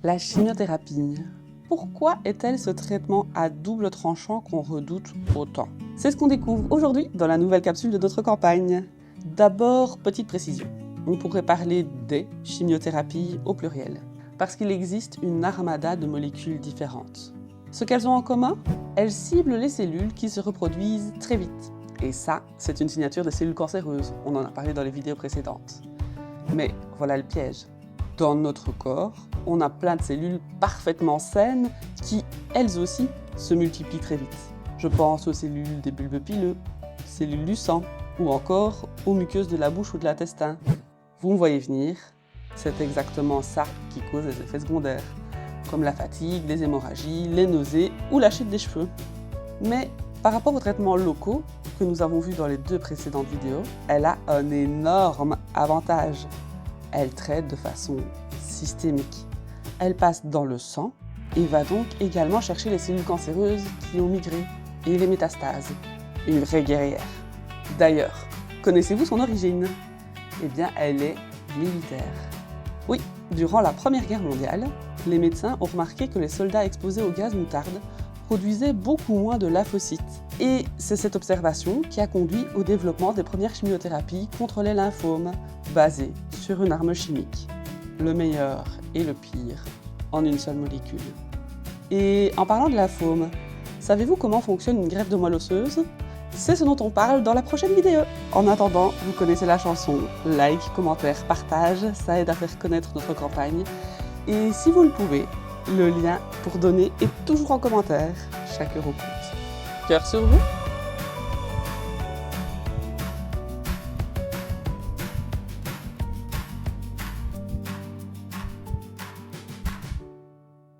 La chimiothérapie. Pourquoi est-elle ce traitement à double tranchant qu'on redoute autant? C'est ce qu'on découvre aujourd'hui dans la nouvelle capsule de notre campagne. D'abord, petite précision. On pourrait parler des chimiothérapies au pluriel, parce qu'il existe une armada de molécules différentes. Ce qu'elles ont en commun, elles ciblent les cellules qui se reproduisent très vite. Et ça, c'est une signature des cellules cancéreuses. On en a parlé dans les vidéos précédentes. Mais voilà le piège. Dans notre corps, on a plein de cellules parfaitement saines qui, elles aussi, se multiplient très vite. Je pense aux cellules des bulbes pileux, cellules du sang, ou encore aux muqueuses de la bouche ou de l'intestin. Vous me voyez venir, c'est exactement ça qui cause les effets secondaires, comme la fatigue, les hémorragies, les nausées ou la chute des cheveux. Mais par rapport aux traitements locaux que nous avons vus dans les 2 précédentes vidéos, elle a un énorme avantage. Elle traite de façon systémique. Elle passe dans le sang et va donc également chercher les cellules cancéreuses qui ont migré et les métastases. Une vraie guerrière. D'ailleurs, connaissez-vous son origine? Eh bien, elle est militaire. Oui, durant la Première Guerre mondiale, les médecins ont remarqué que les soldats exposés au gaz moutarde produisaient beaucoup moins de lymphocytes. Et c'est cette observation qui a conduit au développement des premières chimiothérapies contre les lymphomes, basées sur une arme chimique. Le meilleur et le pire en une seule molécule. Et en parlant de lymphome, savez-vous comment fonctionne une greffe de moelle osseuse? C'est ce dont on parle dans la prochaine vidéo. En attendant, vous connaissez la chanson. Like, commentaire, partage, ça aide à faire connaître notre campagne. Et si vous le pouvez, le lien pour donner est toujours en commentaire. Chaque euro compte. Cœur sur vous.